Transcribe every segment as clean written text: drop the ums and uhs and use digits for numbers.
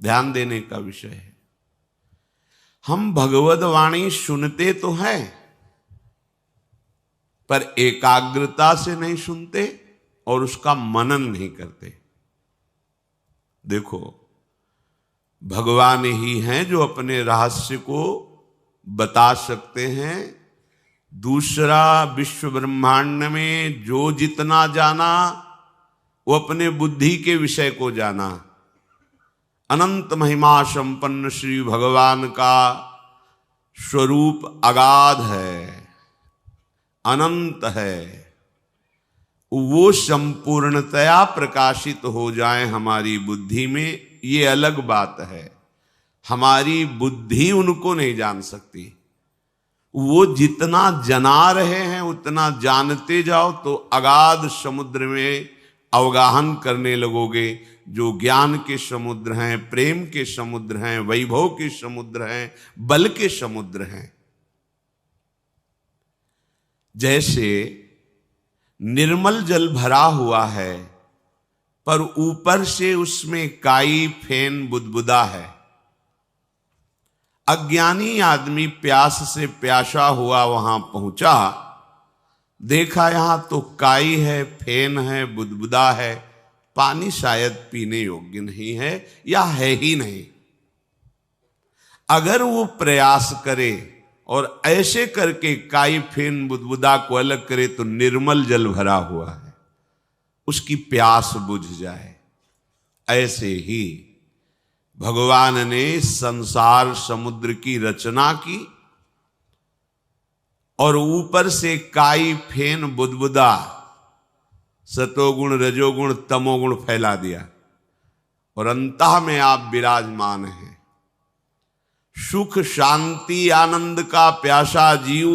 ध्यान देने का विषय है। हम भगवद वाणी सुनते तो हैं, पर एकाग्रता से नहीं सुनते और उसका मनन नहीं करते। देखो, भगवान ही हैं जो अपने रहस्य को बता सकते हैं। दूसरा विश्व ब्रह्मांड में जो जितना जाना वो अपने बुद्धि के विषय को जाना। अनंत महिमा संपन्न श्री भगवान का स्वरूप अगाध है, अनंत है। वो संपूर्णतया प्रकाशित हो जाए हमारी बुद्धि में, ये अलग बात है। हमारी बुद्धि उनको नहीं जान सकती। वो जितना जना रहे हैं उतना जानते जाओ तो अगाध समुद्र में अवगाहन करने लगोगे। जो ज्ञान के समुद्र हैं, प्रेम के समुद्र हैं, वैभव के समुद्र हैं, बल के समुद्र हैं। जैसे निर्मल जल भरा हुआ है पर ऊपर से उसमें काई फेन बुदबुदा है। अज्ञानी आदमी प्यास से प्यासा हुआ वहां पहुंचा, देखा यहां तो काई है, फेन है, बुदबुदा है, पानी शायद पीने योग्य नहीं है या है ही नहीं। अगर वो प्रयास करे और ऐसे करके काई फेन बुदबुदा को अलग करे तो निर्मल जल भरा हुआ है, उसकी प्यास बुझ जाए। ऐसे ही भगवान ने संसार समुद्र की रचना की और ऊपर से काई फेन बुदबुदा, सतोगुण रजोगुण तमोगुण फैला दिया और अंतः में आप विराजमान हैं। सुख शांति आनंद का प्यासा जीव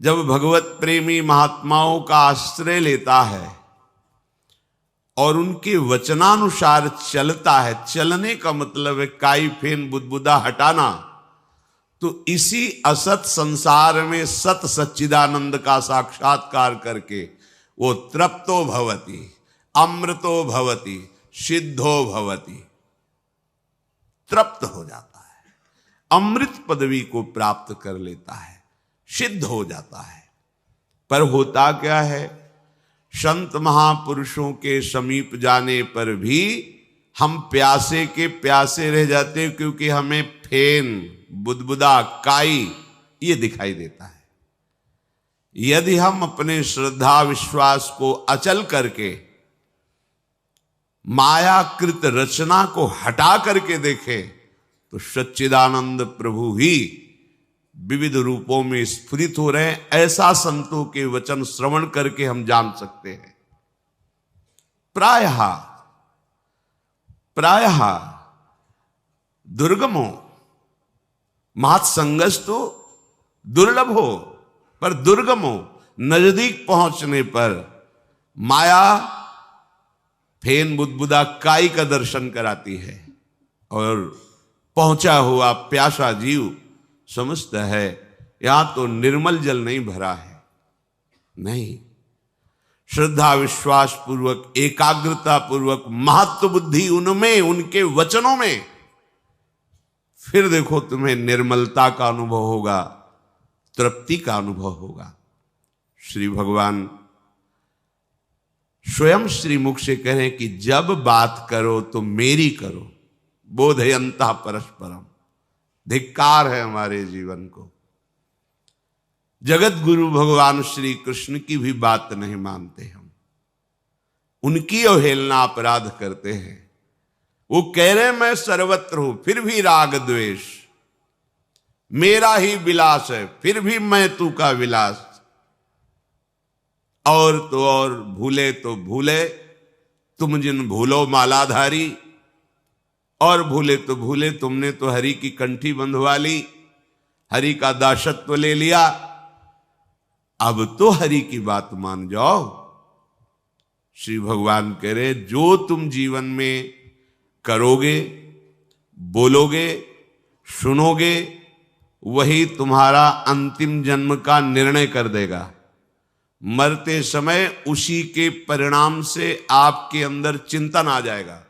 जब भगवत प्रेमी महात्माओं का आश्रय लेता है और उनके वचनानुसार चलता है, चलने का मतलब है काई फेन बुदबुदा हटाना, तो इसी असत संसार में सत सच्चिदानंद का साक्षात्कार करके वो तृप्तो भवति, अमृतो भवति, सिद्धो भवति, तृप्त हो जाता है, अमृत पदवी को प्राप्त कर लेता है, सिद्ध हो जाता है। पर होता क्या है, संत महापुरुषों के समीप जाने पर भी हम प्यासे के प्यासे रह जाते हैं, क्योंकि हमें फेन बुदबुदा काई ये दिखाई देता है। यदि हम अपने श्रद्धा विश्वास को अचल करके मायाकृत रचना को हटा करके देखें तो सच्चिदानंद प्रभु ही विविध रूपों में स्फुरित हो रहे हैं। ऐसा संतों के वचन श्रवण करके हम जान सकते हैं। प्रायः दुर्गमो महत्संगस्तु दुर्लभो, पर दुर्गमो नजदीक पहुंचने पर माया फेन बुदबुदा काई का दर्शन कराती है और पहुंचा हुआ प्यासा जीव समझता है यहां तो निर्मल जल नहीं भरा है। नहीं, श्रद्धा विश्वास पूर्वक एकाग्रता पूर्वक महत्व बुद्धि उनमें, उनके वचनों में, फिर देखो तुम्हें निर्मलता का अनुभव होगा, तृप्ति का अनुभव होगा। श्री भगवान स्वयं श्री मुख से कह रहे हैं कि जब बात करो तो मेरी करो, बोधयंता परस्परम। धिक्कार है हमारे जीवन को। जगत गुरु भगवान श्री कृष्ण की भी बात नहीं मानते हम, उनकी अवहेलना अपराध करते हैं। वो कह रहे मैं सर्वत्र हूं, फिर भी राग द्वेष, मेरा ही विलास है, फिर भी मैं तू का विलास। और तो और भूले तो भूले तुम जिन भूलो मालाधारी, और भूले तो भूले तुमने तो हरि की कंठी बंधवा ली, हरि का दासत्व ले लिया, अब तो हरि की बात मान जाओ। श्री भगवान कह रहे जो तुम जीवन में करोगे, बोलोगे, सुनोगे, वही तुम्हारा अंतिम जन्म का निर्णय कर देगा। मरते समय उसी के परिणाम से आपके अंदर चिंतन आ जाएगा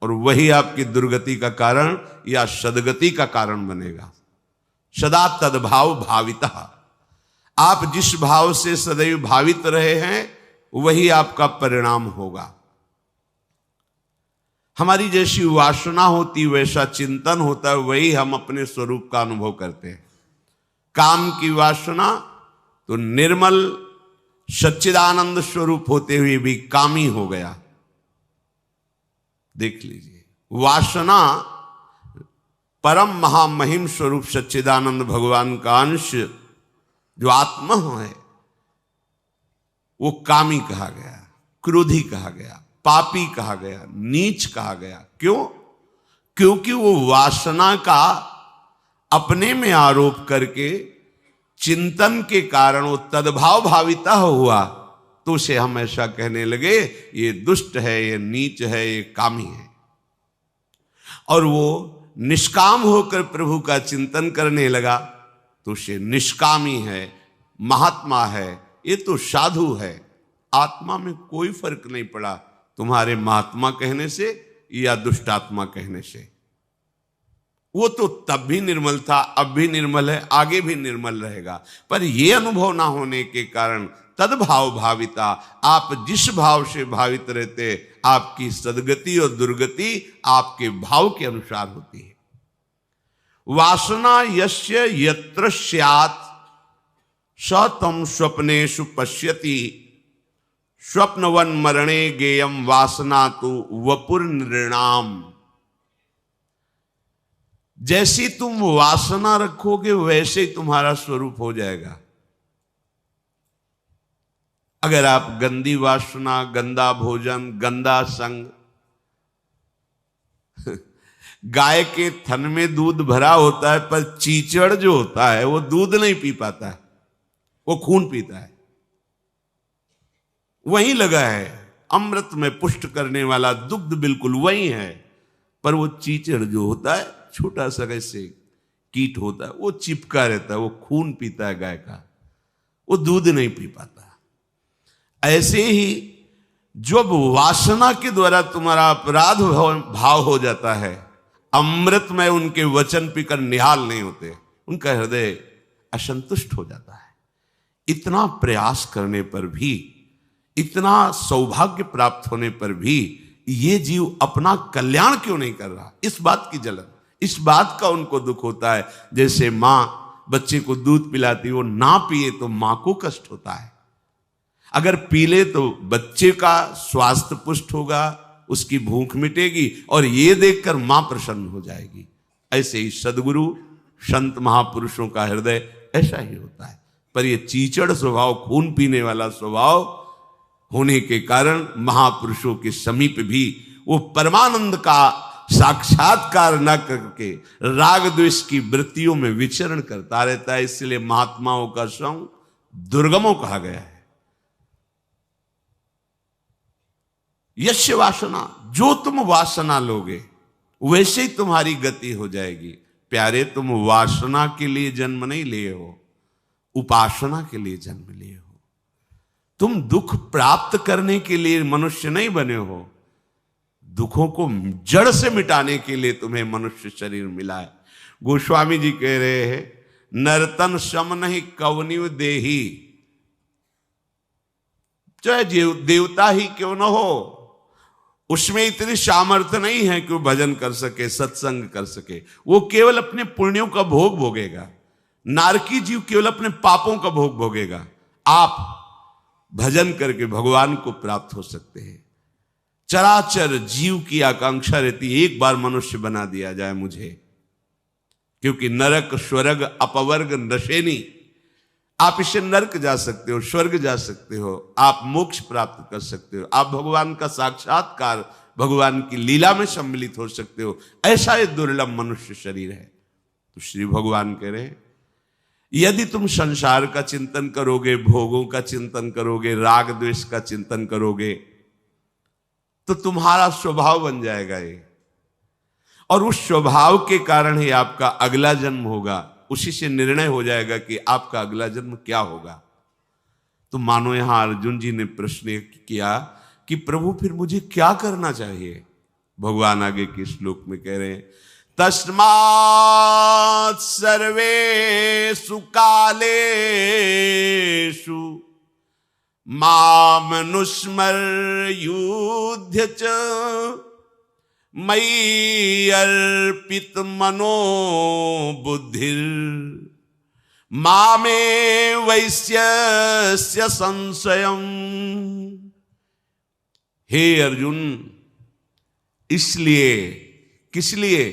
और वही आपकी दुर्गति का कारण या सदगति का कारण बनेगा। सदा तद्भाव भाविता, आप जिस भाव से सदैव भावित रहे हैं वही आपका परिणाम होगा। हमारी जैसी वासना होती वैसा चिंतन होता है, वही हम अपने स्वरूप का अनुभव करते हैं। काम की वासना तो निर्मल सच्चिदानंद स्वरूप होते हुए भी कामी हो गया। देख लीजिए, वासना परम महामहिम स्वरूप सच्चिदानंद भगवान का अंश जो आत्मा है वो कामी कहा गया, क्रोधी कहा गया, पापी कहा गया, नीच कहा गया। क्यों? क्योंकि वो वासना का अपने में आरोप करके चिंतन के कारण वो तद्भाव भाविता हुआ, तो उसे हम ऐसा कहने लगे ये दुष्ट है, ये नीच है, ये कामी है। और वो निष्काम होकर प्रभु का चिंतन करने लगा तो उसे निष्कामी है, महात्मा है, ये तो साधु है। आत्मा में कोई फर्क नहीं पड़ा तुम्हारे महात्मा कहने से या दुष्टात्मा कहने से। वो तो तब भी निर्मल था, अब भी निर्मल है, आगे भी निर्मल रहेगा। पर ये अनुभव ना होने के कारण तद्भाव भाविता, आप जिस भाव से भावित रहते आपकी सदगति और दुर्गति आपके भाव के अनुसार होती है। वासना यस्य यत्र स्यात् स तम स्वप्नेषु पश्यति, स्वप्नवन मरणे गेयम वासना तो वपुर नृणाम। जैसी तुम वासना रखोगे वैसे ही तुम्हारा स्वरूप हो जाएगा। अगर आप गंदी वासना, गंदा भोजन, गंदा संग, गाय के थन में दूध भरा होता है पर चीचड़ जो होता है वो दूध नहीं पी पाता है, वो खून पीता है। वहीं लगा है, अमृत में पुष्ट करने वाला दुग्ध बिल्कुल वही है, पर वो चीचड़ जो होता है छोटा सा कैसे कीट होता है, वो चिपका रहता है, वो खून पीता है गाय का, वो दूध नहीं पी पाता। ऐसे ही जब वासना के द्वारा तुम्हारा अपराध भाव हो जाता है, अमृत में उनके वचन पीकर निहाल नहीं होते, उनका हृदय असंतुष्ट हो जाता है। इतना प्रयास करने पर भी, इतना सौभाग्य प्राप्त होने पर भी ये जीव अपना कल्याण क्यों नहीं कर रहा, इस बात की जलन, इस बात का उनको दुख होता है। जैसे मां बच्चे को दूध पिलाती, वो ना पिए तो मां को कष्ट होता है, अगर पी ले तो बच्चे का स्वास्थ्य पुष्ट होगा, उसकी भूख मिटेगी और ये देखकर मां प्रसन्न हो जाएगी। ऐसे ही सदगुरु संत महापुरुषों का हृदय ऐसा ही होता है। पर ये चीचड़ स्वभाव, खून पीने वाला स्वभाव होने के कारण महापुरुषों के समीप भी वो परमानंद का साक्षात्कार न करके राग द्वेष की वृत्तियों में विचरण करता रहता है। इसलिए महात्माओं का संग दुर्गमों कहा गया है। यश वासना, जो तुम वासना लोगे वैसे ही तुम्हारी गति हो जाएगी। प्यारे, तुम वासना के लिए जन्म नहीं लिए हो, उपासना के लिए जन्म लिए हो। तुम दुख प्राप्त करने के लिए मनुष्य नहीं बने हो, दुखों को जड़ से मिटाने के लिए तुम्हें मनुष्य शरीर मिला है। गोस्वामी जी कह रहे हैं, नर्तन सम नहीं कवनिव देही, चाहे देवता ही क्यों न हो, उसमें इतनी सामर्थ्य नहीं है कि वो भजन कर सके, सत्संग कर सके। वो केवल अपने पुण्यों का भोग भोगेगा। नारकी जीव केवल अपने पापों का भोग भोगेगा। आप भजन करके भगवान को प्राप्त हो सकते हैं। चराचर जीव की आकांक्षा रहती है, एक बार मनुष्य बना दिया जाए मुझे, क्योंकि नरक स्वर्ग अपवर्ग नशेनी, आप इससे नरक जा सकते हो, स्वर्ग जा सकते हो, आप मोक्ष प्राप्त कर सकते हो, आप भगवान का साक्षात्कार, भगवान की लीला में सम्मिलित हो सकते हो। ऐसा ये दुर्लभ मनुष्य शरीर है। तो श्री भगवान कह रहे, यदि तुम संसार का चिंतन करोगे, भोगों का चिंतन करोगे, राग द्वेष का चिंतन करोगे, तो तुम्हारा स्वभाव बन जाएगा ये, और उस स्वभाव के कारण ही आपका अगला जन्म होगा। उसी से निर्णय हो जाएगा कि आपका अगला जन्म क्या होगा। तो मानो यहां अर्जुन जी ने प्रश्न किया कि प्रभु फिर मुझे क्या करना चाहिए। भगवान आगे के श्लोक में कह रहे हैं, तस्मात् सर्वेषु कालेषु मामनुस्मर्युध्य च मयि अर्पित मनो बुद्धिर मामे वैश्यस्य संशयम्। हे अर्जुन, इसलिए, किस लिए?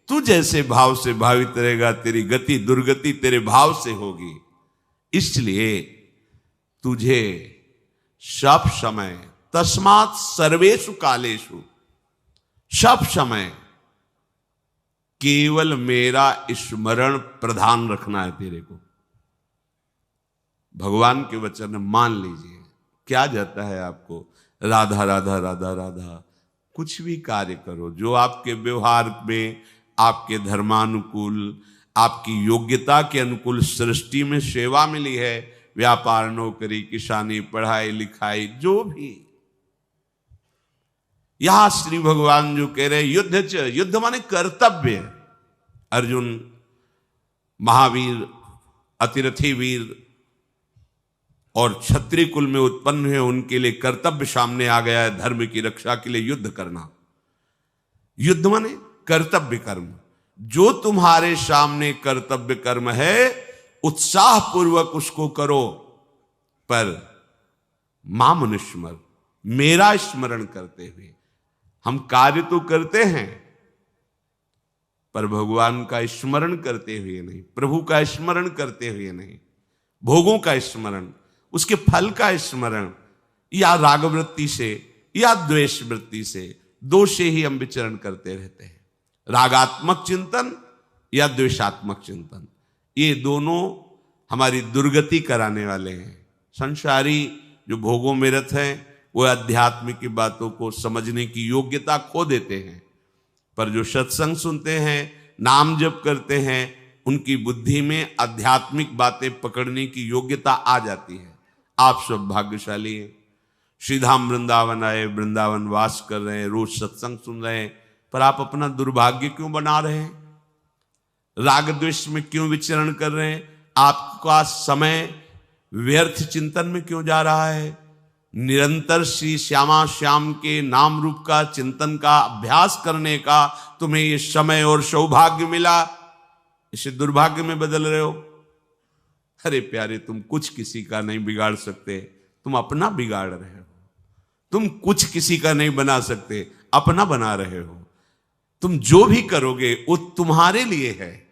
तू जैसे भाव से भावित रहेगा, तेरी गति दुर्गति तेरे भाव से होगी। इसलिए तुझे सब समय, तस्मात् सर्वेषु कालेषु, सब समय केवल मेरा स्मरण प्रधान रखना है तेरे को। भगवान के वचन मान लीजिए। क्या जाता है आपको? राधा राधा राधा राधा। कुछ भी कार्य करो जो आपके व्यवहार में, आपके धर्मानुकूल, आपकी योग्यता के अनुकूल सृष्टि में सेवा मिली है, व्यापार, नौकरी, किसानी, पढ़ाई लिखाई, जो भी। यहां श्री भगवान जो कह रहे युद्ध च, युद्ध माने कर्तव्य। अर्जुन महावीर, अतिरथी वीर और क्षत्रिय कुल में उत्पन्न है, उनके लिए कर्तव्य सामने आ गया है, धर्म की रक्षा के लिए युद्ध करना। युद्ध माने कर्तव्य कर्म। जो तुम्हारे सामने कर्तव्य कर्म है, उत्साह पूर्वक उसको करो, पर मामनुस्मर, मेरा स्मरण करते हुए। हम कार्य तो करते हैं, पर भगवान का स्मरण करते हुए नहीं, प्रभु का स्मरण करते हुए नहीं, भोगों का स्मरण, उसके फल का स्मरण, या राग वृत्ति से या द्वेष वृत्ति से, दो से ही हम विचरण करते रहते हैं। रागात्मक चिंतन या द्वेषात्मक चिंतन, ये दोनों हमारी दुर्गति कराने वाले हैं। संसारी जो भोगों में रत हैं, वो अध्यात्म की बातों को समझने की योग्यता खो देते हैं, पर जो सत्संग सुनते हैं, नाम जप करते हैं, उनकी बुद्धि में आध्यात्मिक बातें पकड़ने की योग्यता आ जाती है। आप सब भाग्यशाली हैं। श्रीधाम वृंदावन आए, वृंदावन वास कर रहे हैं, रोज सत्संग सुन रहे हैं, पर आप अपना दुर्भाग्य क्यों बना रहे हैं? राग द्वेष में क्यों विचरण कर रहे हैं? आपका समय व्यर्थ चिंतन में क्यों जा रहा है? निरंतर श्री श्यामा श्याम के नाम रूप का चिंतन का अभ्यास करने का तुम्हें ये समय और सौभाग्य मिला, इसे दुर्भाग्य में बदल रहे हो। अरे प्यारे, तुम कुछ किसी का नहीं बिगाड़ सकते, तुम अपना बिगाड़ रहे हो। तुम कुछ किसी का नहीं बना सकते, अपना बना रहे हो। तुम जो भी करोगे वो तुम्हारे लिए है।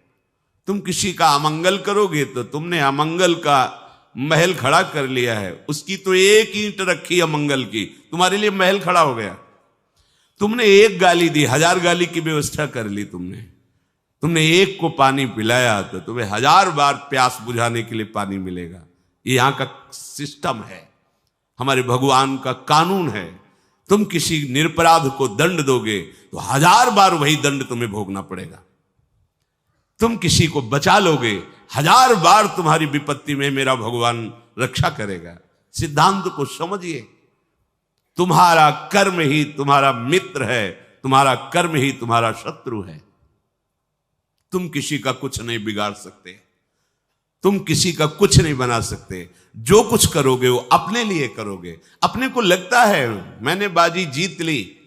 तुम किसी का अमंगल करोगे तो तुमने अमंगल का महल खड़ा कर लिया है। उसकी तो एक ईंट रखी अमंगल की, तुम्हारे लिए महल खड़ा हो गया। तुमने एक गाली दी, 1000 गाली की व्यवस्था कर ली। तुमने एक को पानी पिलाया तो तुम्हें 1000 बार प्यास बुझाने के लिए पानी मिलेगा। ये यहां का सिस्टम है, हमारे भगवान का कानून है। तुम किसी निरपराध को दंड दोगे तो 1000 बार वही दंड तुम्हें भोगना पड़ेगा। तुम किसी को बचा लोगे, 1000 बार तुम्हारी विपत्ति में मेरा भगवान रक्षा करेगा। सिद्धांत को समझिए। तुम्हारा कर्म ही तुम्हारा मित्र है, तुम्हारा कर्म ही तुम्हारा शत्रु है। तुम किसी का कुछ नहीं बिगाड़ सकते, तुम किसी का कुछ नहीं बना सकते। जो कुछ करोगे वो अपने लिए करोगे। अपने को लगता है मैंने बाजी जीत ली,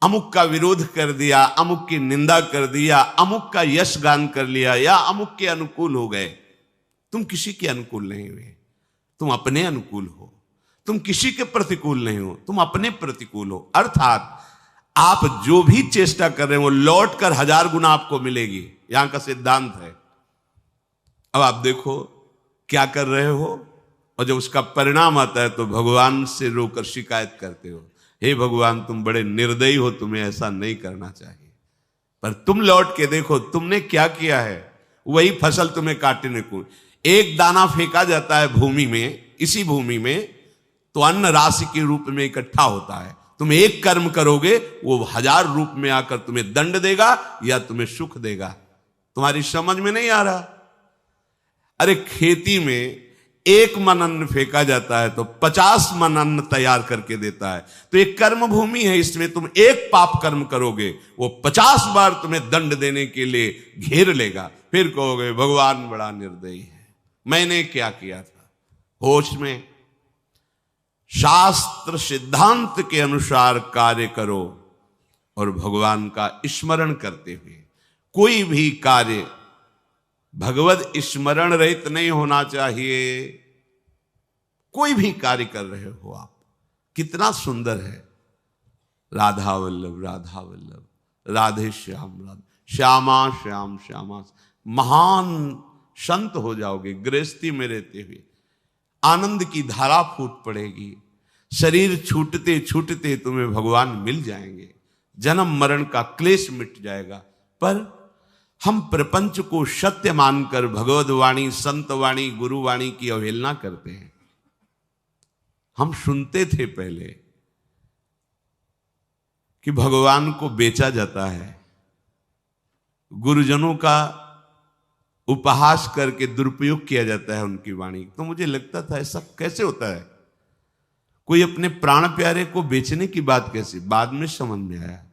अमुक का विरोध कर दिया, अमुक की निंदा कर दिया, अमुक का यश गान कर लिया, या अमुक के अनुकूल हो गए। तुम किसी के अनुकूल नहीं हुए, तुम अपने अनुकूल हो। तुम किसी के प्रतिकूल नहीं हो, तुम अपने प्रतिकूल हो। अर्थात आप जो भी चेष्टा कर रहे हो वो लौट कर 1000 गुना आपको मिलेगी। यहां का सिद्धांत है। अब आप देखो क्या कर रहे हो, और जब उसका परिणाम आता है तो भगवान से रोकर शिकायत करते हो, हे भगवान तुम बड़े निर्दयी हो, तुम्हें ऐसा नहीं करना चाहिए। पर तुम लौट के देखो तुमने क्या किया है। वही फसल तुम्हें काटने को, एक दाना फेंका जाता है भूमि में, इसी भूमि में तो अन्न राशि के रूप में इकट्ठा होता है। तुम एक कर्म करोगे वो 1000 रूप में आकर तुम्हें दंड देगा या तुम्हें सुख देगा। तुम्हारी समझ में नहीं आ रहा। अरे खेती में 1 मन अन्न फेंका जाता है तो 50 मन अन्न तैयार करके देता है। तो एक कर्म भूमि है, इसमें तुम एक पाप कर्म करोगे, वो 50 बार तुम्हें दंड देने के लिए घेर लेगा। फिर कहोगे भगवान बड़ा निर्दयी है, मैंने क्या किया था। होश में शास्त्र सिद्धांत के अनुसार कार्य करो और भगवान का स्मरण करते हुए। कोई भी कार्य भगवत स्मरण रहित नहीं होना चाहिए। कोई भी कार्य कर रहे हो आप, कितना सुंदर है, राधा वल्लभ राधा वल्लभ, राधे श्याम राधा, श्यामा श्याम श्यामा। महान संत हो जाओगे गृहस्थी में रहते हुए, आनंद की धारा फूट पड़ेगी, शरीर छूटते छूटते तुम्हें भगवान मिल जाएंगे, जन्म मरण का क्लेश मिट जाएगा। पर हम प्रपंच को सत्य मानकर भगवद वाणी, संत वाणी, गुरु वाणी की अवहेलना करते हैं। हम सुनते थे पहले कि भगवान को बेचा जाता है, गुरुजनों का उपहास करके दुरुपयोग किया जाता है उनकी वाणी। तो मुझे लगता था ऐसा कैसे होता है, कोई अपने प्राण प्यारे को बेचने की बात कैसी। बाद में समझ में आया,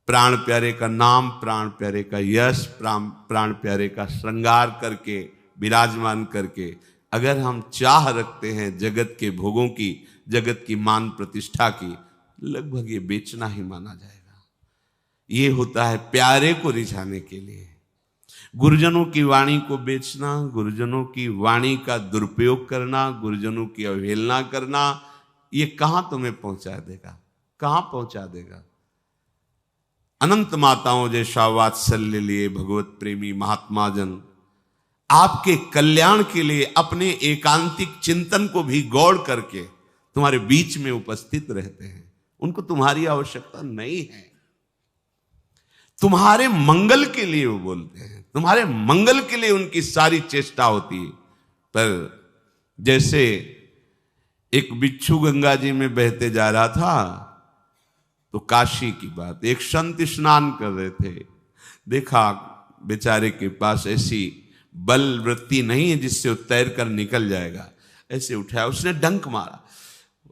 प्राण प्यारे का नाम, प्राण प्यारे का यश, प्राण प्यारे का श्रृंगार करके, विराजमान करके अगर हम चाह रखते हैं जगत के भोगों की, जगत की मान प्रतिष्ठा की, लगभग ये बेचना ही माना जाएगा। ये होता है प्यारे को रिझाने के लिए। गुरुजनों की वाणी को बेचना, गुरुजनों की वाणी का दुरुपयोग करना, गुरुजनों की अवहेलना करना, ये कहां तुम्हें पहुंचा देगा, कहां पहुंचा देगा। अनंत माताओं जैसा वात्सल्य लिए भगवत प्रेमी महात्मा जन आपके कल्याण के लिए अपने एकांतिक चिंतन को भी गौड़ करके तुम्हारे बीच में उपस्थित रहते हैं। उनको तुम्हारी आवश्यकता नहीं है, तुम्हारे मंगल के लिए वो बोलते हैं, तुम्हारे मंगल के लिए उनकी सारी चेष्टा होती है। पर जैसे एक बिच्छू गंगा जी में बहते जा रहा था, तो काशी की बात, एक संत स्नान कर रहे थे, देखा बेचारे के पास ऐसी बल वृत्ति नहीं है जिससे वो तैर कर निकल जाएगा। ऐसे उठाया, उसने डंक मारा,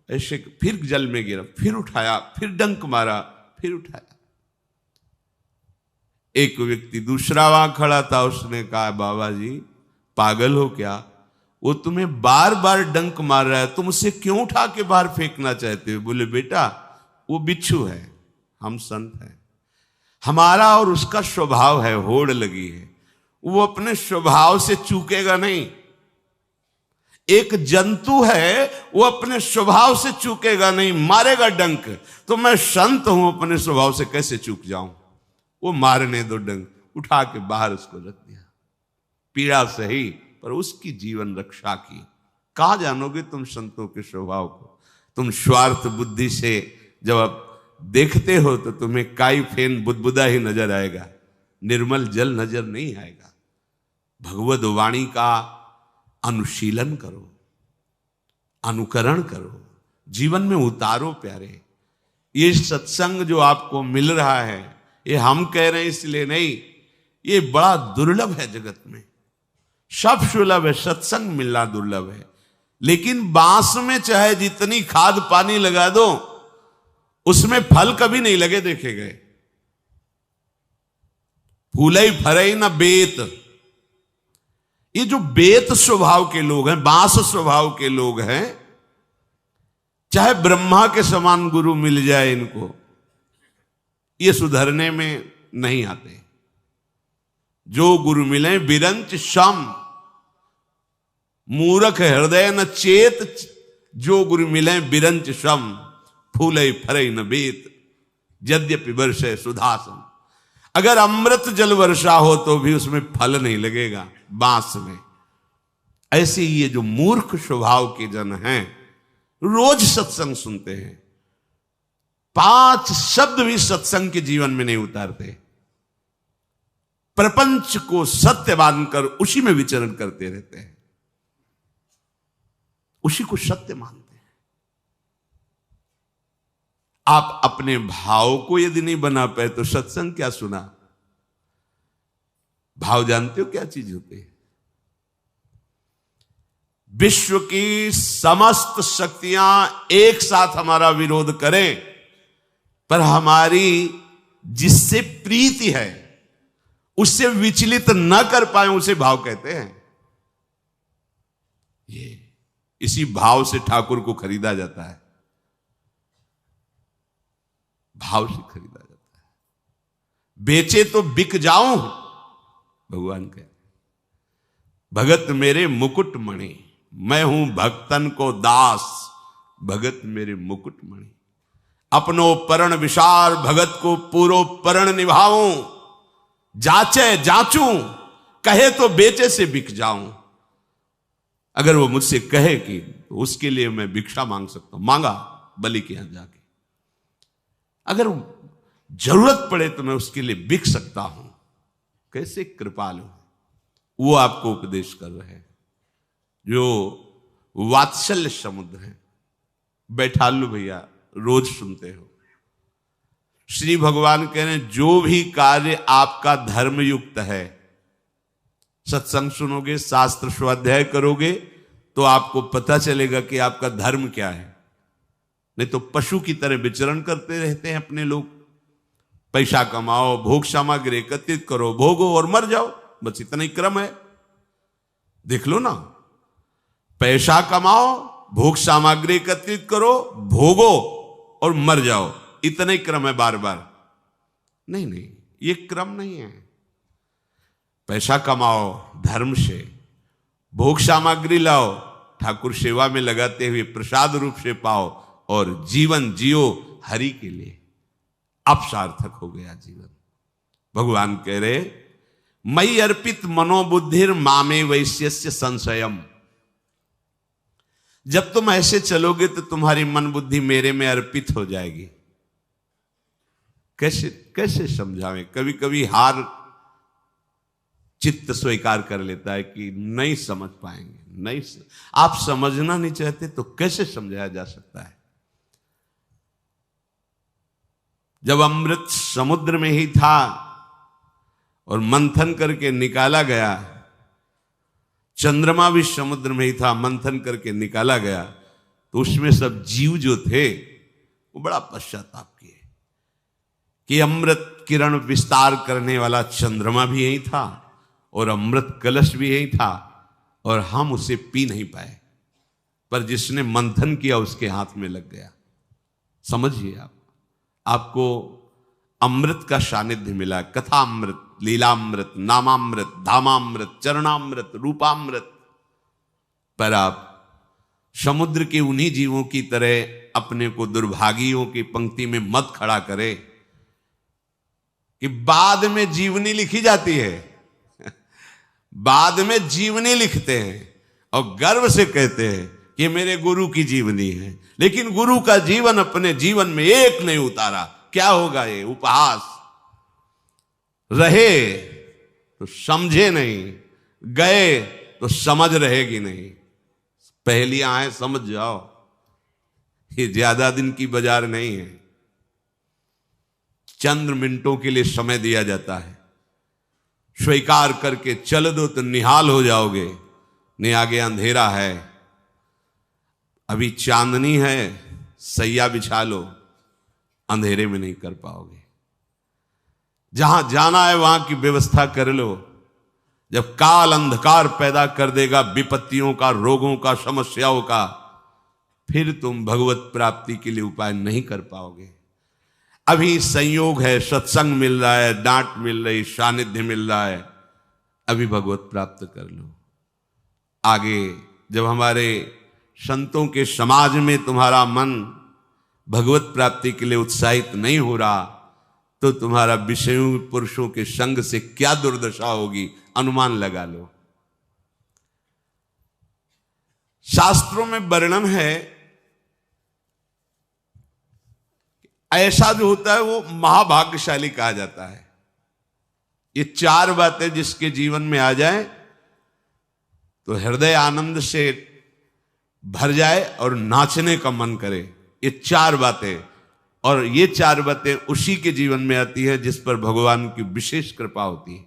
ऐसे फिर जल में गिरा, फिर उठाया, फिर डंक मारा, फिर उठाया। एक व्यक्ति दूसरा वहां खड़ा था, उसने कहा बाबा जी पागल हो क्या, वो तुम्हें बार बार डंक मार रहा है, तुम उसे क्यों उठा के बाहर फेंकना चाहते हो। बोले बेटा वो बिच्छू है, हम संत हैं, हमारा और उसका स्वभाव है, होड़ लगी है, वो अपने स्वभाव से चूकेगा नहीं। एक जंतु है, वो अपने स्वभाव से चूकेगा नहीं, मारेगा डंक। तो मैं संत हूं, अपने स्वभाव से कैसे चूक जाऊं। वो मारने दो डंक, उठा के बाहर उसको रख दिया, पीड़ा सही पर उसकी जीवन रक्षा की। कहां जानोगे तुम संतों के स्वभाव को। तुम स्वार्थ बुद्धि से जब आप देखते हो तो तुम्हें काई फेन बुदबुदा ही नजर आएगा, निर्मल जल नजर नहीं आएगा। भगवद वाणी का अनुशीलन करो, अनुकरण करो, जीवन में उतारो प्यारे। ये सत्संग जो आपको मिल रहा है, ये हम कह रहे हैं इसलिए नहीं, ये बड़ा दुर्लभ है जगत में। सब सुलभ है, सत्संग मिलना दुर्लभ है। लेकिन बांस में चाहे जितनी खाद पानी लगा दो, उसमें फल कभी नहीं लगे देखे गए। फूलई फरई न बेत। ये जो बेत स्वभाव के लोग हैं, बांस स्वभाव के लोग हैं, चाहे ब्रह्मा के समान गुरु मिल जाए इनको, ये सुधरने में नहीं आते। जो गुरु मिले बिरंच शम, मूर्ख हृदय न चेत। जो गुरु मिले बिरंच शम, फूले फरे न बेत, यद्यपि वर्षे सुधासम। अगर अमृत जल वर्षा हो तो भी उसमें फल नहीं लगेगा बांस में। ऐसे ही ये जो मूर्ख स्वभाव के जन हैं, रोज सत्संग सुनते हैं, 5 शब्द भी सत्संग के जीवन में नहीं उतारते, प्रपंच को सत्य मानकर उसी में विचरण करते रहते हैं, उसी को सत्य मानते हैं। आप अपने भाव को यदि नहीं बना पाए तो सत्संग क्या सुना। भाव जानते हो क्या चीज होती है। विश्व की समस्त शक्तियां एक साथ हमारा विरोध करें, पर हमारी जिससे प्रीति है उससे विचलित न कर पाए, उसे भाव कहते हैं। ये इसी भाव से ठाकुर को खरीदा जाता है, भाव से खरीदा जाता है। बेचे तो बिक जाऊं, भगवान कहते, भगत मेरे मुकुट मणि, मैं हूं भक्तन को दास, भगत मेरे मुकुट मणि। अपनो परण विशाल, भगत को पूरो परण निभाऊं, जाचे जाचूं, कहे तो बेचे से बिक जाऊं। अगर वो मुझसे कहे कि उसके लिए मैं भिक्षा मांग सकता हूं, मांगा बलि के यहां जाके। अगर जरूरत पड़े तो मैं उसके लिए बिक सकता हूं। कैसे कृपालु, वो आपको उपदेश कर रहे हैं, जो वात्सल्य समुद्र है। बैठा लो भैया, रोज सुनते हो। श्री भगवान कह रहे हैं, जो भी कार्य आपका धर्मयुक्त है, सत्संग सुनोगे, शास्त्र स्वाध्याय करोगे, तो आपको पता चलेगा कि आपका धर्म क्या है। नहीं तो पशु की तरह विचरण करते रहते हैं अपने लोग। पैसा कमाओ, भोग सामग्री एकत्रित करो, भोगो और मर जाओ, बस इतना ही क्रम है। देख लो ना, पैसा कमाओ, भोग सामग्री एकत्रित करो, भोगो और मर जाओ, इतना ही क्रम है बार बार। नहीं नहीं, ये क्रम नहीं है। पैसा कमाओ धर्म से, भोग सामग्री लाओ, ठाकुर सेवा में लगाते हुए प्रसाद रूप से पाओ, और जीवन जियो हरि के लिए। अब सार्थक हो गया जीवन। भगवान कह रहे, मई अर्पित मनोबुद्धिर मामे वैश्यस्य संशयम। जब तुम ऐसे चलोगे तो तुम्हारी मन बुद्धि मेरे में अर्पित हो जाएगी। कैसे कैसे समझावें? कभी कभी हार चित्त स्वीकार कर लेता है कि नहीं समझ पाएंगे, नहीं आप समझना नहीं चाहते तो कैसे समझाया जा सकता है? जब अमृत समुद्र में ही था और मंथन करके निकाला गया, चंद्रमा भी समुद्र में ही था, मंथन करके निकाला गया, तो उसमें सब जीव जो थे वो बड़ा पश्चाताप किए कि अमृत किरण विस्तार करने वाला चंद्रमा भी यही था और अमृत कलश भी यही था, और हम उसे पी नहीं पाए, पर जिसने मंथन किया उसके हाथ में लग गया। समझिए आप, आपको अमृत का सानिध्य मिला। कथामृत, लीलामृत, नामामृत, धामामृत, चरणामृत, रूपामृत। पर आप समुद्र के उन्हीं जीवों की तरह अपने को दुर्भागियों की पंक्ति में मत खड़ा करे कि बाद में जीवनी लिखी जाती है। बाद में जीवनी लिखते हैं और गर्व से कहते हैं कि मेरे गुरु की जीवनी है, लेकिन गुरु का जीवन अपने जीवन में एक नहीं उतारा। क्या होगा ये उपहास? रहे तो समझे नहीं, गए तो समझ रहेगी नहीं। पहलियां हैं, समझ जाओ, ये ज्यादा दिन की बाजार नहीं है। चंद मिनटों के लिए समय दिया जाता है, स्वीकार करके चल दो तो निहाल हो जाओगे, नहीं आगे अंधेरा है। अभी चांदनी है, सैया बिछा लो, अंधेरे में नहीं कर पाओगे। जहां जाना है वहां की व्यवस्था कर लो। जब काल अंधकार पैदा कर देगा, विपत्तियों का, रोगों का, समस्याओं का, फिर तुम भगवत प्राप्ति के लिए उपाय नहीं कर पाओगे। अभी संयोग है, सत्संग मिल रहा है, डांट मिल रही, सानिध्य मिल रहा है, अभी भगवत प्राप्त कर लो। आगे जब हमारे संतों के समाज में तुम्हारा मन भगवत प्राप्ति के लिए उत्साहित नहीं हो रहा, तो तुम्हारा विषयों पुरुषों के संग से क्या दुर्दशा होगी, अनुमान लगा लो। शास्त्रों में वर्णन है, ऐसा जो होता है वो महाभाग्यशाली कहा जाता है। ये चार बातें जिसके जीवन में आ जाए तो हृदय आनंद से भर जाए और नाचने का मन करे। ये चार बातें, और ये चार बातें उसी के जीवन में आती है जिस पर भगवान की विशेष कृपा होती है।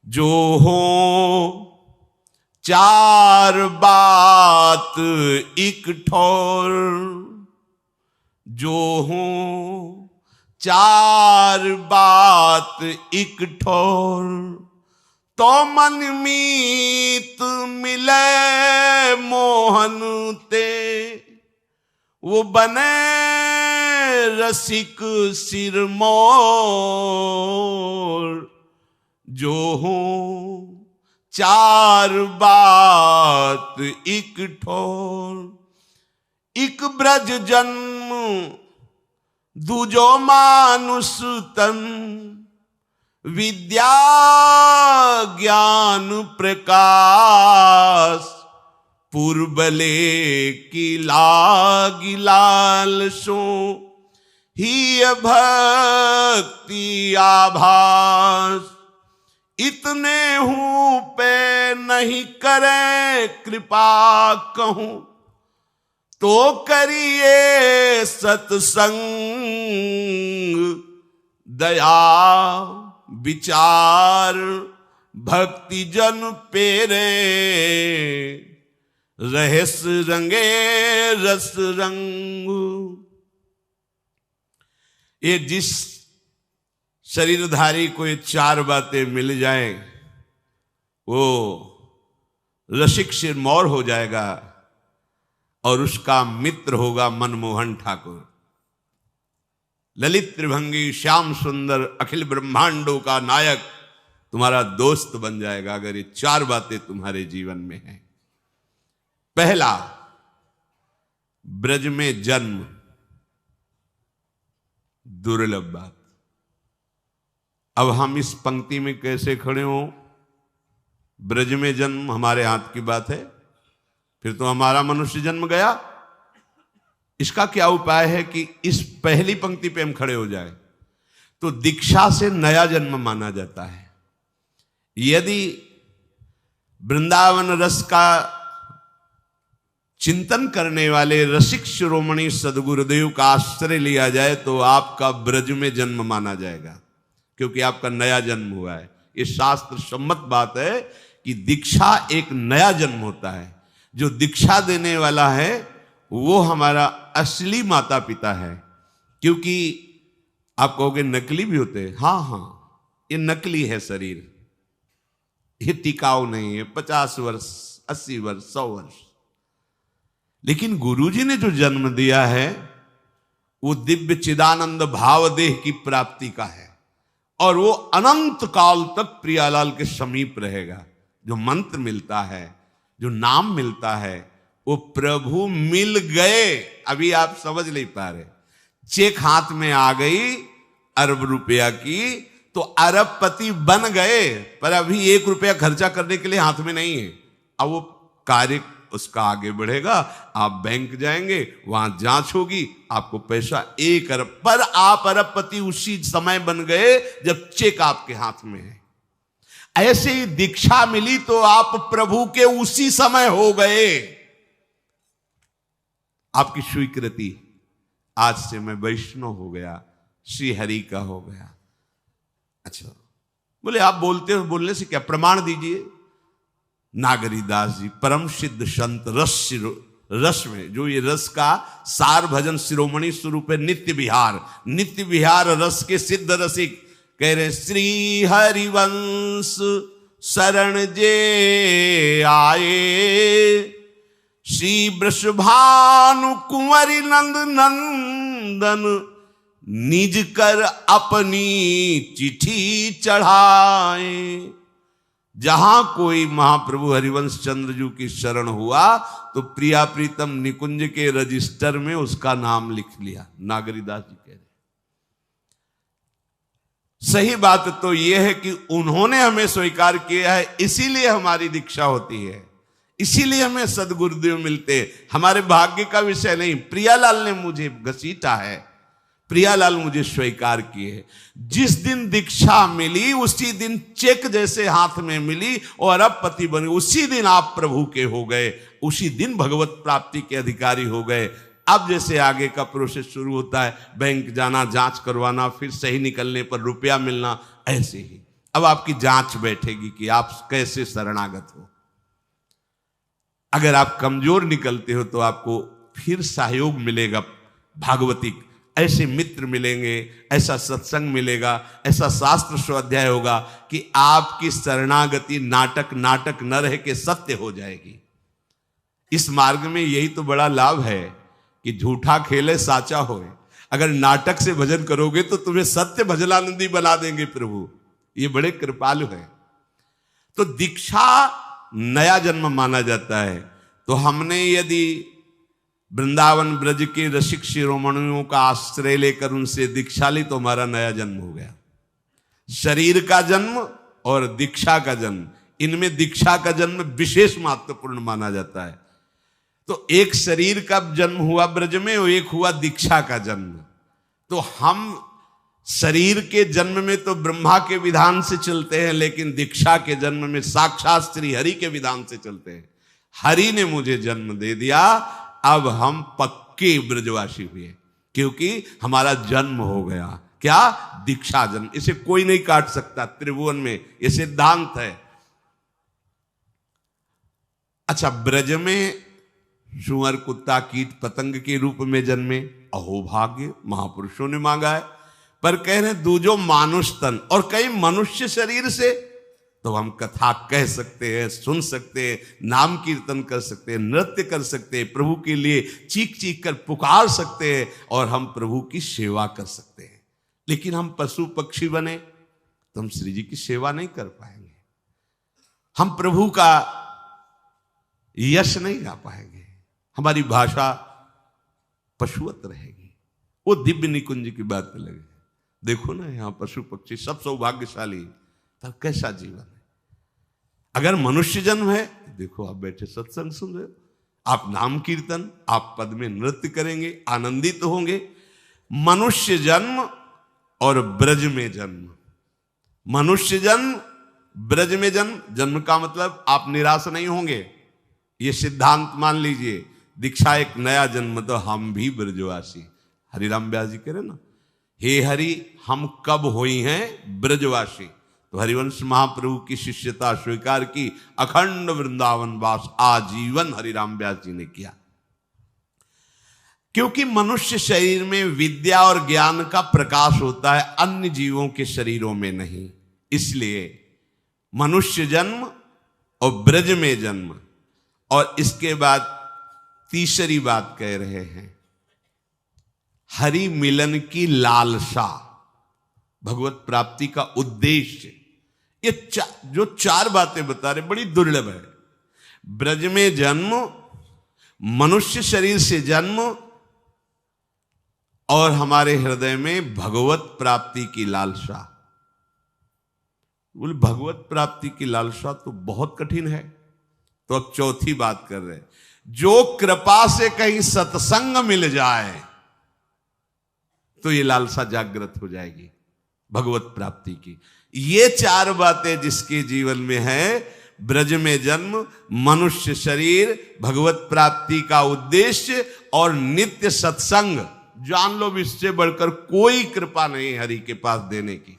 जो हो चार बात एक ठोर, जो हूं चार बात एक ठोर, तो मन मीत मिले मोहन ते, वो बने रसिक सिरमौर, जो हूं चार बात एक ठोर। एक ब्रज जन्म दूजो मानुष तन, विद्या ज्ञान प्रकाश, पूर्वले की लागी लाल सो, ही भक्ति आभास। इतने हूं पे नहीं करे कृपा कहूं, तो करिए सत्संग, दया विचार भक्ति जन पेरे, रहस रंगे रस रंग। ये जिस शरीरधारी को ये चार बातें मिल जाए, वो रसिक सिरमौर हो जाएगा और उसका मित्र होगा मनमोहन ठाकुर। ललित त्रिभंगी श्याम सुंदर अखिल ब्रह्मांडों का नायक तुम्हारा दोस्त बन जाएगा, अगर ये चार बातें तुम्हारे जीवन में हैं। पहला, ब्रज में जन्म, दुर्लभ बात। अब हम इस पंक्ति में कैसे खड़े हो? ब्रज में जन्म हमारे हाथ की बात है, फिर तो हमारा मनुष्य जन्म गया। इसका क्या उपाय है कि इस पहली पंक्ति पे हम खड़े हो जाए? तो दीक्षा से नया जन्म माना जाता है। यदि वृंदावन रस का चिंतन करने वाले रसिक शिरोमणि सदगुरुदेव का आश्रय लिया जाए तो आपका ब्रज में जन्म माना जाएगा, क्योंकि आपका नया जन्म हुआ है। ये शास्त्र सम्मत बात है कि दीक्षा एक नया जन्म होता है। जो दीक्षा देने वाला है वो हमारा असली माता पिता है। क्योंकि आप कहोगे नकली भी होते हैं, हाँ, ये नकली है शरीर, ये टिकाऊ नहीं है। 50 वर्ष, 80 वर्ष, 100 वर्ष। लेकिन गुरुजी ने जो जन्म दिया है वो दिव्य चिदानंद भाव देह की प्राप्ति का है, और वो अनंत काल तक प्रियालाल के समीप रहेगा। जो मंत्र मिलता है, जो नाम मिलता है, वो प्रभु मिल गए। अभी आप समझ नहीं पा रहे। चेक हाथ में आ गई अरब रुपया की तो अरबपति बन गए, पर अभी 1 रुपया खर्चा करने के लिए हाथ में नहीं है। अब वो कार्य उसका आगे बढ़ेगा। आप बैंक जाएंगे, वहां जांच होगी, आपको पैसा 1 अरब, पर आप अरबपति उसी समय बन गए जब चेक आपके हाथ में है। ऐसे ही दीक्षा मिली तो आप प्रभु के उसी समय हो गए। आपकी स्वीकृति, आज से मैं वैष्णव हो गया, श्री हरि का हो गया। अच्छा, बोले आप बोलते हो, बोलने से क्या, प्रमाण दीजिए। नागरीदास जी परम सिद्ध संत रस में, जो ये रस का सार भजन शिरोमणि स्वरूप है, नित्य विहार रस के सिद्ध रसिक कह रहे, श्री हरिवंश शरण जे आए, श्री वृषभानु कुंवरी नंद नंदन, निज कर अपनी चिट्ठी चढ़ाए। जहां कोई महाप्रभु हरिवंश चंद्र जी की शरण हुआ तो प्रिया प्रीतम निकुंज के रजिस्टर में उसका नाम लिख लिया। नागरीदास जी कह रहे, सही बात तो यह है कि उन्होंने हमें स्वीकार किया है, इसीलिए हमारी दीक्षा होती है, इसीलिए हमें सदगुरुदेव मिलते। हमारे भाग्य का विषय नहीं। प्रियालाल ने मुझे घसीटा है, प्रियालाल मुझे स्वीकार किए। जिस दिन दीक्षा मिली उसी दिन चेक जैसे हाथ में मिली और अरबपति बने, उसी दिन आप प्रभु के हो गए, उसी दिन भगवत प्राप्ति के अधिकारी हो गए। अब जैसे आगे का प्रोसेस शुरू होता है, बैंक जाना, जांच करवाना, फिर सही निकलने पर रुपया मिलना, ऐसे ही अब आपकी जांच बैठेगी कि आप कैसे शरणागत हो। अगर आप कमजोर निकलते हो तो आपको फिर सहयोग मिलेगा भागवतिक, ऐसे मित्र मिलेंगे, ऐसा सत्संग मिलेगा, ऐसा शास्त्र स्वाध्याय होगा कि आपकी शरणागति नाटक नाटक न रह के सत्य हो जाएगी। इस मार्ग में यही तो बड़ा लाभ है कि झूठा खेले साचा होए। अगर नाटक से भजन करोगे तो तुम्हें सत्य भजनानंदी बना देंगे प्रभु, ये बड़े कृपालु हैं। तो दीक्षा नया जन्म माना जाता है। तो हमने यदि वृंदावन ब्रज के रसिक शिरोमणियों का आश्रय लेकर उनसे दीक्षा ली तो हमारा नया जन्म हो गया। शरीर का जन्म और दीक्षा का जन्म, इनमें दीक्षा का जन्म विशेष महत्वपूर्ण माना जाता है। तो एक शरीर का जन्म हुआ ब्रज में और एक हुआ दीक्षा का जन्म। तो हम शरीर के जन्म में तो ब्रह्मा के विधान से चलते हैं, लेकिन दीक्षा के जन्म में साक्षात श्री हरि के विधान से चलते हैं। हरि ने मुझे जन्म दे दिया, अब हम पक्के ब्रजवासी हुए, क्योंकि हमारा जन्म हो गया। क्या? दीक्षा जन्म। इसे कोई नहीं काट सकता त्रिभुवन में, यह सिद्धांत है। अच्छा, ब्रज में सुअर कुत्ता कीट पतंग के रूप में जन्मे, अहोभाग्य, महापुरुषों ने मांगा है। पर कह रहे दूजो मानुष तन, और कई मनुष्य शरीर से तो हम कथा कह सकते हैं, सुन सकते हैं, नाम कीर्तन कर सकते हैं, नृत्य कर सकते हैं, प्रभु के लिए चीख चीख कर पुकार सकते हैं, और हम प्रभु की सेवा कर सकते हैं। लेकिन हम पशु पक्षी बने तो हम श्री जी की सेवा नहीं कर पाएंगे, हम प्रभु का यश नहीं गा पाएंगे, हमारी भाषा पशुवत रहेगी। वो दिव्य निकुंज की बात अलग है। देखो ना, यहां पशु पक्षी सब सौभाग्यशाली, पर कैसा जीवन है। अगर मनुष्य जन्म है, देखो आप बैठे सत्संग सुन रहे हो, आप नाम कीर्तन, आप पद में नृत्य करेंगे, आनंदित होंगे। मनुष्य जन्म और ब्रज में जन्म, मनुष्य जन्म ब्रज में जन्म, जन्म का मतलब आप निराश नहीं होंगे, ये सिद्धांत मान लीजिए। दीक्षा एक नया जन्म, तो हम भी ब्रजवासी। हरिराम व्यास जी कह रहे ना, हे हरि हम कब हुई हैं ब्रजवासी। तो हरिवंश महाप्रभु की शिष्यता स्वीकार की, अखंड वृंदावन वास आजीवन हरिराम व्यास जी ने किया। क्योंकि मनुष्य शरीर में विद्या और ज्ञान का प्रकाश होता है, अन्य जीवों के शरीरों में नहीं। इसलिए मनुष्य जन्म और ब्रज में जन्म, और इसके बाद तीसरी बात कह रहे हैं, हरि मिलन की लालसा, भगवत प्राप्ति का उद्देश्य। ये जो चार बातें बता रहे बड़ी दुर्लभ है। ब्रज में जन्म, मनुष्य शरीर से जन्म, और हमारे हृदय में भगवत प्राप्ति की लालसा। बोले भगवत प्राप्ति की लालसा तो बहुत कठिन है। तो अब चौथी बात कर रहे हैं, जो कृपा से कहीं सत्संग मिल जाए तो ये लालसा जागृत हो जाएगी भगवत प्राप्ति की। ये चार बातें जिसके जीवन में है, ब्रज में जन्म, मनुष्य शरीर, भगवत प्राप्ति का उद्देश्य और नित्य सत्संग, जान लो इससे बढ़कर कोई कृपा नहीं हरि के पास देने की।